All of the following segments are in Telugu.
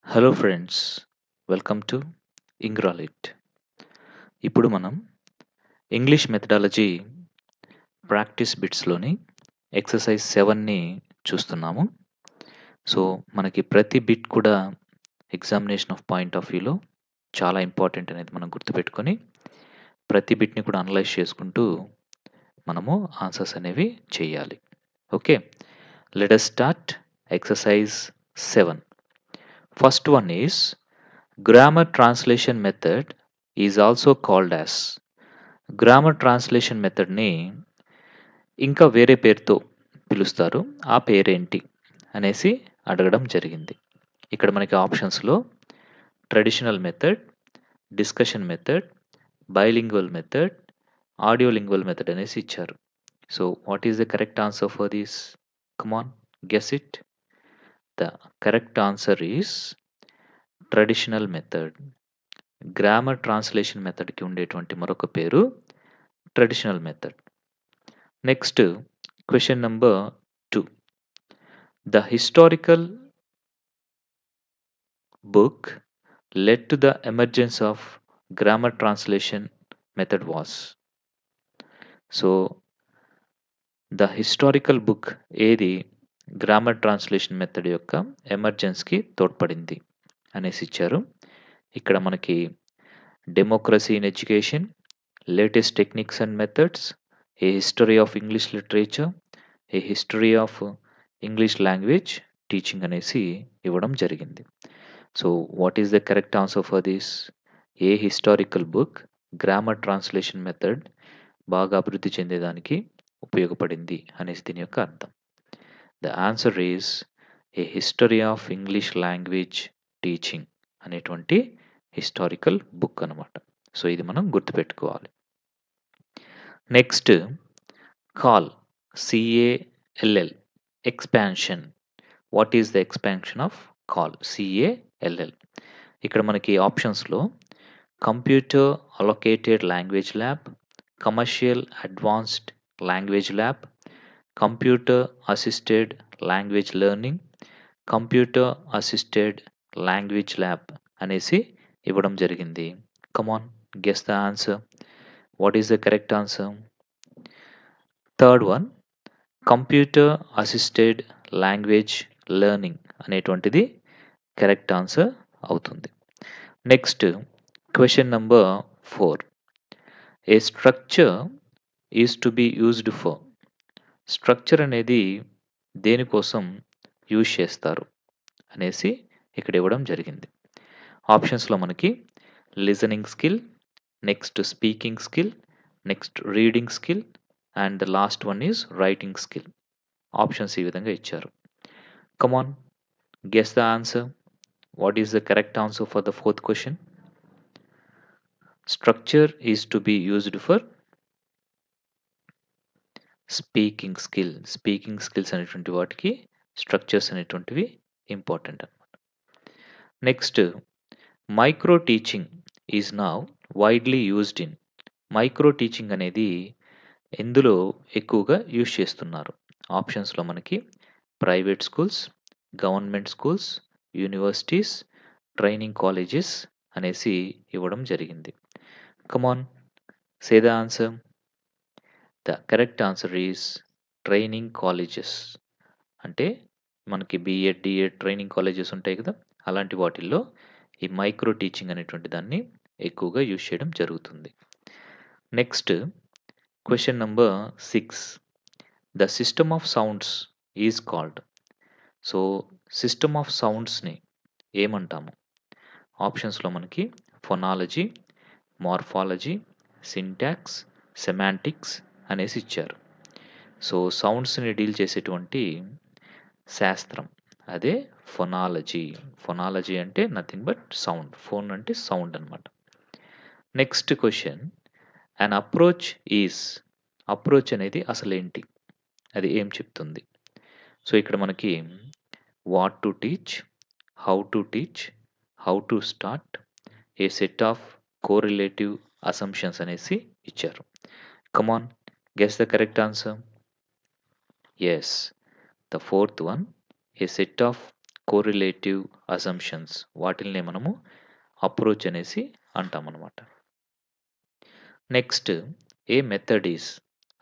హలో ఫ్రెండ్స్, వెల్కమ్ టు ఇంగ్రాలిట్. ఇప్పుడు మనం ఇంగ్లీష్ మెథడాలజీ ప్రాక్టీస్ బిట్స్లోని ఎక్సర్సైజ్ 7ని చూస్తున్నాము. సో మనకి ప్రతి బిట్ కూడా ఎగ్జామినేషన్ ఆఫ్ పాయింట్ ఆఫ్ వ్యూలో చాలా ఇంపార్టెంట్ అనేది మనం గుర్తుపెట్టుకొని ప్రతి బిట్ని కూడా అనలైజ్ చేసుకుంటూ మనము ఆన్సర్స్ అనేవి చేయాలి. Okay, let us start exercise 7. First one is grammar translation method is also called as. Grammar translation మెథడ్ని ఇంకా వేరే పేరుతో పిలుస్తారు, ఆ పేరేంటి అనేసి అడగడం జరిగింది. ఇక్కడ మనకి ఆప్షన్స్లో traditional method, discussion method, bilingual method, audiolingual method అనేసి ఇచ్చారు. So what is the correct answer for this? Come on, guess it. The correct answer is traditional method. Grammar translation మెథడ్కి ఉండేటువంటి మరొక పేరు traditional method. Next question number 2. The historical book led to the emergence of grammar translation method was. So the historical book ఏది గ్రామర్ ట్రాన్స్లేషన్ మెథడ్ యొక్క ఎమర్జెన్స్కి తోడ్పడింది అనేసి ఇచ్చారు. ఇక్కడ మనకి democracy in education, latest techniques and methods, A history of English literature, A history of English language teaching అనేసి ఇవ్వడం జరిగింది. So what is the correct answer for this? A historical book grammar translation method బాగా అభివృద్ధి చెందేదానికి ఉపయోగపడింది అనేసి దీని యొక్క అర్థం. The answer is a history of English language teaching అనేటువంటి హిస్టారికల్ బుక్ అనమాట. సో ఇది మనం గుర్తుపెట్టుకోవాలి. Next call, CALL, expansion. What is the expansion of call? CALL. ఇక్కడ మనకి ఆప్షన్స్లో computer allocated language lab, commercial advanced language lab, computer assisted language learning, computer assisted language lab అనేసి ఇవ్వడం జరిగింది. Come on, guess the answer. What is the correct answer? Third one, computer assisted language learning అనేటువంటిది కరెక్ట్ ఆన్సర్ అవుతుంది. Next question number 4. A structure is to be used for. Structure అనేది దేనికోసం యూజ్ చేస్తారు అనేసి ఇక్కడ ఇవ్వడం జరిగింది. ఆప్షన్స్లో మనకి listening skill, next speaking skill, next reading skill and the last one is writing skill. Options ఈ విధంగా ఇచ్చారు. Come on, guess the answer. What is the correct answer for the fourth question? Structure is to be used for speaking skill. Speaking skills అనేటువంటి వాటికి స్ట్రక్చర్స్ అనేటువంటివి ఇంపార్టెంట్ అనమాట. Next micro teaching is now widely used in. Micro teaching అనేది ఎందులో ఎక్కువగా యూజ్ చేస్తున్నారు? ఆప్షన్స్లో మనకి private schools, government schools, universities, training colleges అనేసి ఇవ్వడం జరిగింది. Come on, say the answer. The correct answer is training colleges. అంటే మనకి బిఎడ్, డిఎడ్ ట్రైనింగ్ కాలేజెస్ ఉంటాయి కదా, అలాంటి వాటిల్లో ఈ మైక్రో టీచింగ్ అనేటువంటి దాన్ని ఎక్కువగా యూజ్ చేయడం జరుగుతుంది. Next question number 6. The system of sounds is called. So system of సౌండ్స్ని ఏమంటాము? ఆప్షన్స్లో మనకి ఫొనాలజీ, మార్ఫాలజీ, సింటాక్స్, సెమాంటిక్స్ అనేసి ఇచ్చారు. సో సౌండ్స్ని డీల్ చేసేటువంటి శాస్త్రం అదే ఫొనాలజీ. ఫొనాలజీ అంటే నథింగ్ బట్ సౌండ్. ఫోన్ అంటే సౌండ్ అనమాట. Next question, an approach is. Approach అనేది అసలేంటి, అది ఏం చెప్తుంది? సో ఇక్కడ మనకి what to teach, how to teach, how to start, a set of correlative assumptions అనేసి ఇచ్చారు. Come on, guess the correct answer. Yes, the fourth one, a set of correlative assumptions వాటిల్నే మనము అప్రోచ్ అనేసి అంటామనమాట. నెక్స్ట్ ఏ మెథడ్ ఈస్,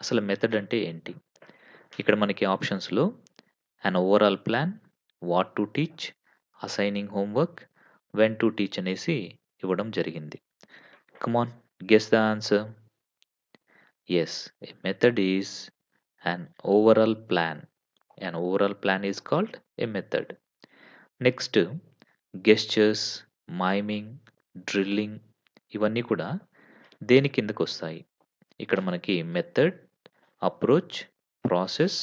అసలు మెథడ్ అంటే ఏంటి? ఇక్కడ మనకి ఆప్షన్స్‌లో an overall plan, what to teach, assigning homework, when to teach అనేసి ఇవ్వడం జరిగింది. Come on, guess the answer. Yes, a method is an overall plan. An overall plan is called a method. Next gestures, miming, drilling ఇవన్నీ కూడా దేని కిందకొస్తాయి? ఇక్కడ మనకి మెథడ్, అప్రోచ్, ప్రాసెస్,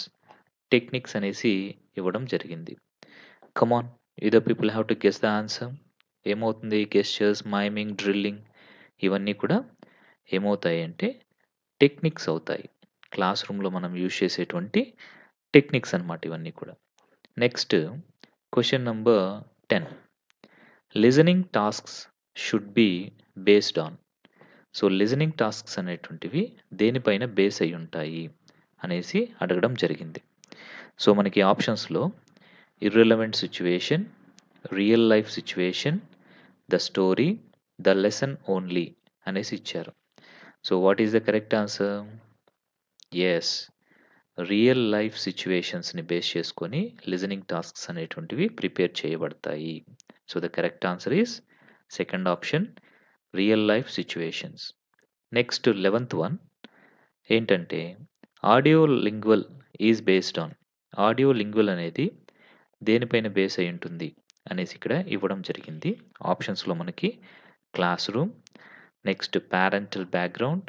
టెక్నిక్స్ అనేసి ఇవ్వడం జరిగింది. Come on, the people have to guess the answer. ఏమవుతుంది? గెస్చర్స్, మైమింగ్, డ్రిల్లింగ్ ఇవన్నీ కూడా ఏమవుతాయి అంటే టెక్నిక్స్ అవుతాయి. క్లాస్ రూమ్‌లో మనం యూజ్ చేసేటువంటి టెక్నిక్స్ అన్నమాట ఇవన్నీ కూడా. Next question number 10. Listening tasks should be based on. So listening tasks అనేటువంటివి దేనిపైన బేస్ అయ్యి ఉంటాయి అనేసి అడగడం జరిగింది. సో మనకి ఆప్షన్స్‌లో irrelevant situation, real life situation, the story, the lesson only అనేసి ఇచ్చారు. So what is the correct answer? Yes, real life సిట్యుయేషన్స్‌ని బేస్ చేసుకొని లిజనింగ్ టాస్క్స్ అనేటువంటివి ప్రిపేర్ చేయబడతాయి. So the correct answer is second option, real life situations. Next 11th one ఏంటంటే audio lingual is based on. Audio lingual అనేది దేనిపైన బేస్ అయి ఉంటుంది అనేసి ఇక్కడ ఇవ్వడం జరిగింది. ఆప్షన్స్‌లో మనకి class room, next parental background,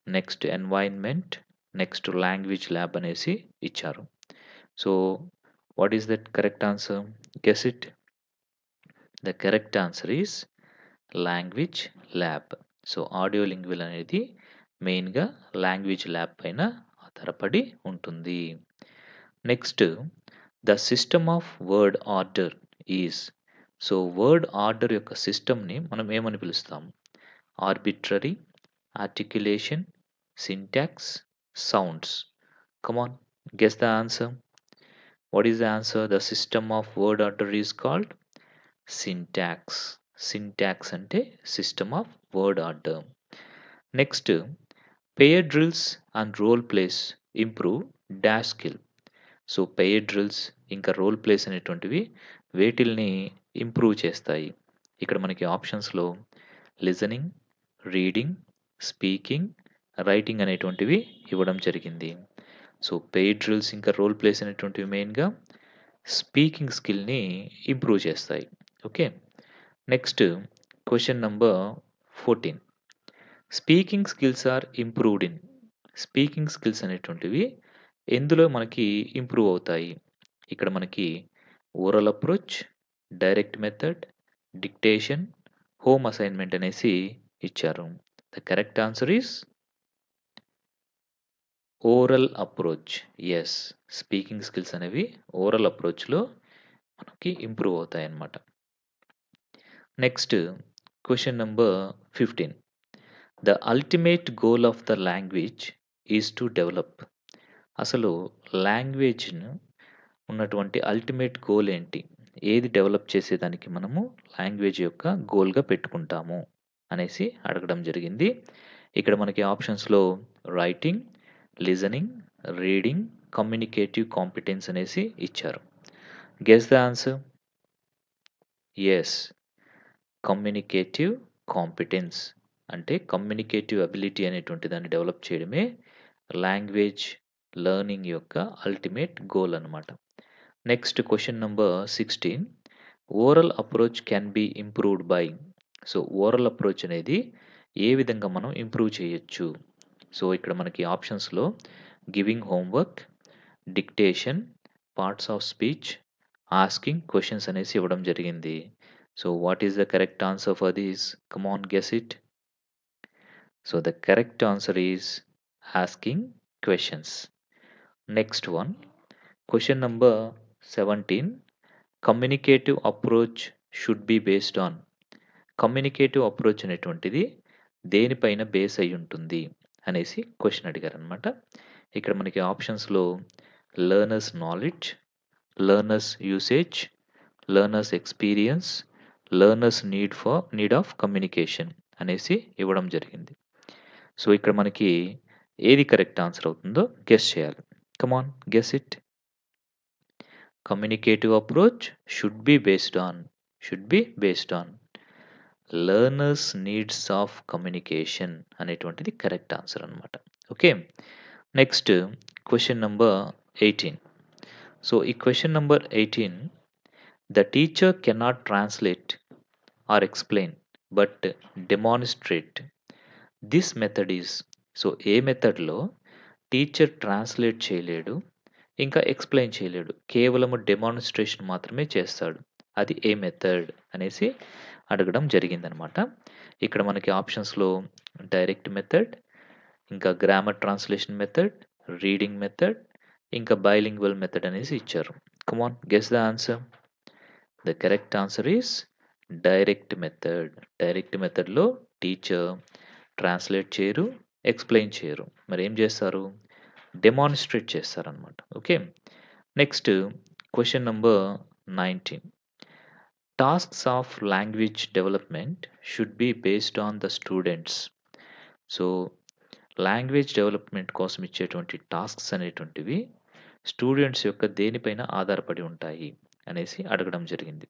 next environment, next language lab అనేసి ఇచ్చారు. So what is that correct answer? Guess it. The correct answer is language lab. So audio lingual అనేది మెయిన్‌గా లాంగ్వేజ్ ల్యాబ్ పైన ఆధారపడి ఉంటుంది. Next the system of word order is. So word order యొక్క సిస్టమ్‌ని మనం ఏమని పిలుస్తాం? Arbitrary, articulation, syntax, sounds. Come on, guess the answer. What is the answer? The system of word order is called syntax. Syntax అంటే system of word order. Next, pair drills and role plays improve dash skill. So pair drills ఇంకా రోల్ ప్లేస్ అనేటువంటివి వేటిల్ని ఇంప్రూవ్ చేస్తాయి. ఇక్కడ మనకి ఆప్షన్స్‌లో లిజనింగ్, రీడింగ్, స్పీకింగ్, రైటింగ్ అనేటువంటివి ఇవ్వడం జరిగింది. సో పెయిడ్ డ్రిల్స్ ఇంకా రోల్ ప్లేస్ అనేటువంటివి మెయిన్‌గా స్పీకింగ్ స్కిల్‌ని ఇంప్రూవ్ చేస్తాయి. Okay. Next question number 14. Speaking skills are improved in. Speaking skills అనేటువంటివి ఎందులో మనకి ఇంప్రూవ్ అవుతాయి? ఇక్కడ మనకి oral approach, direct method, dictation, home assignment అనేసి ఇచ్చారు. The correct answer is oral approach. Yes, speaking skills అనేవి ఓరల్ అప్రోచ్‌లో మనకి ఇంప్రూవ్ అవుతాయన్నమాట. Next question number 15. The ultimate goal of the language is to develop. అసలు లాంగ్వేజ్‌ను ఉన్నటువంటి అల్టిమేట్ గోల్ ఏంటి? ఏది డెవలప్ చేసేదానికి మనము లాంగ్వేజ్ యొక్క గోల్‌గా పెట్టుకుంటాము అనేసి అడగడం జరిగింది. ఇక్కడ మనకి ఆప్షన్స్‌లో writing, listening, reading, communicative competence అనేసి ఇచ్చారు. Guess the answer. Yes, communicative competence అంటే కమ్యూనికేటివ్ అబిలిటీ అనేటువంటి దాన్ని డెవలప్ చేయడమే లాంగ్వేజ్ లెర్నింగ్ యొక్క అల్టిమేట్ గోల్ అన్నమాట. Next question number 16. Oral approach can be improved by. So oral approach అనేది ఏ విధంగా మనం ఇంప్రూవ్ చేయొచ్చు? సో ఇక్కడ మనకి ఆప్షన్స్‌లో giving homework, dictation, parts of speech, asking questions అనేసి ఇవ్వడం జరిగింది. So what is the correct answer for this? Come on, guess it. So the correct answer is asking questions. Next one question number 17. Communicative approach should be based on. Communicative approach అనేటువంటిది దేనిపైన బేస్ అయ్యి ఉంటుంది అనేసి క్వెషన్ అడిగారనమాట. ఇక్కడ మనకి ఆప్షన్స్‌లో learners knowledge, learners usage, learners experience, learners need of communication అనేసి ఇవ్వడం జరిగింది. సో, ఇక్కడ మనకి ఏది కరెక్ట్ ఆన్సర్ అవుతుందో గెస్ చేయాలి. Come on guess it. Communicative approach should be based on learners needs of communication అనేటువంటిది కరెక్ట్ ఆన్సర్ అన్నమాట. Okay. Next question number 18. So, ఈ question number 18, the teacher cannot translate or explain but demonstrate. This method is. So, a మెథడ్‌లో టీచర్ ట్రాన్స్లేట్ చేయలేడు, ఇంకా ఎక్స్‌ప్లెయిన్ చేయలేడు. కేవలము డెమాన్‌స్ట్రేషన్ మాత్రమే చేస్తాడు. అది ఏ మెథడ్ అనేసి అడగడం జరిగిందనమాట. ఇక్కడ మనకి ఆప్షన్స్‌లో డైరెక్ట్ మెథడ్, ఇంకా grammar translation method, reading method, ఇంకా బైలింగ్వల్ మెథడ్ అనేసి ఇచ్చారు. Come on guess the answer. The correct answer is direct method. Direct మెథడ్‌లో టీచర్ ట్రాన్స్లేట్ చేయరు, ఎక్స్‌ప్లెయిన్ చేయరు. మరి ఏం చేస్తారు? డెమాన్‌స్ట్రేట్ చేస్తారనమాట. Okay. Next question number 19. Tasks of language development should be based on the students. So, language development కోసం ఇచ్చేటువంటి టాస్క్స్ అనేటువంటివి స్టూడెంట్స్ యొక్క దేనిపైన ఆధారపడి ఉంటాయి అనేసి అడగడం జరిగింది.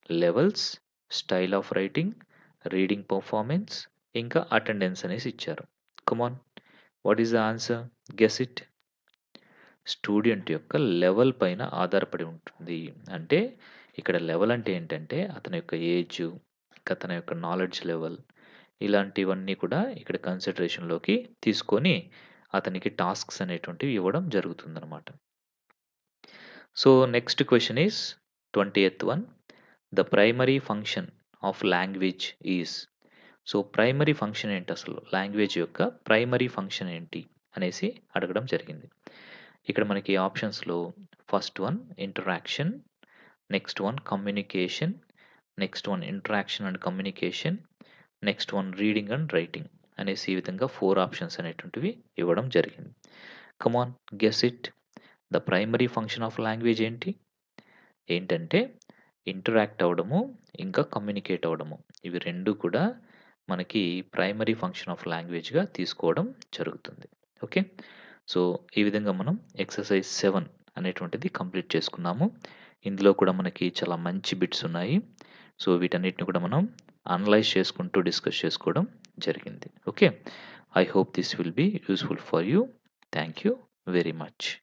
Levels, style of writing, reading performance, ఇంకా అటెండెన్స్ అనేసి ఇచ్చారు. Come on what is the answer? Guess it. Student యొక్క లెవెల్ పైన ఆధారపడి ఉంటుంది. అంటే ఇక్కడ లెవెల్ అంటే ఏంటంటే అతని యొక్క ఏజు, ఇంకా అతని యొక్క నాలెడ్జ్ లెవెల్, ఇలాంటివన్నీ కూడా ఇక్కడ కన్సిడరేషన్‌లోకి తీసుకొని అతనికి టాస్క్స్ అనేటువంటివి ఇవ్వడం జరుగుతుందనమాట. So, next question is 20th one. The primary function of language is. So, primary function ఏంటసలు? లాంగ్వేజ్ యొక్క ప్రైమరీ ఫంక్షన్ ఏంటి అనేసి అడగడం జరిగింది. ఇక్కడ మనకి ఆప్షన్స్‌లో first one interaction, next one communication, next one interaction and communication, next one reading and writing అనేసి ఈ విధంగా 4 ఆప్షన్స్ అనేటువంటివి ఇవ్వడం జరిగింది. Come on guess it. The primary function of language ఏంటి? ఏంటంటే ఇంటరాక్ట్ అవ్వడము, ఇంకా కమ్యూనికేట్ అవ్వడము. ఇవి 2 కూడా మనకి ప్రైమరీ ఫంక్షన్ ఆఫ్ లాంగ్వేజ్‌గా తీసుకోవడం జరుగుతుంది. ఓకే. సో, ఈ విధంగా మనం ఎక్సర్సైజ్ 7 అనేటువంటిది కంప్లీట్ చేసుకున్నాము. ఇందులో కూడా మనకి చాలా మంచి బిట్స్ ఉన్నాయి. సో, వీటన్నిటిని కూడా మనం అనలైజ్ చేసుకుంటూ డిస్కస్ చేసుకోవడం జరిగింది. Okay. I hope this will be useful for you. Thank you very much.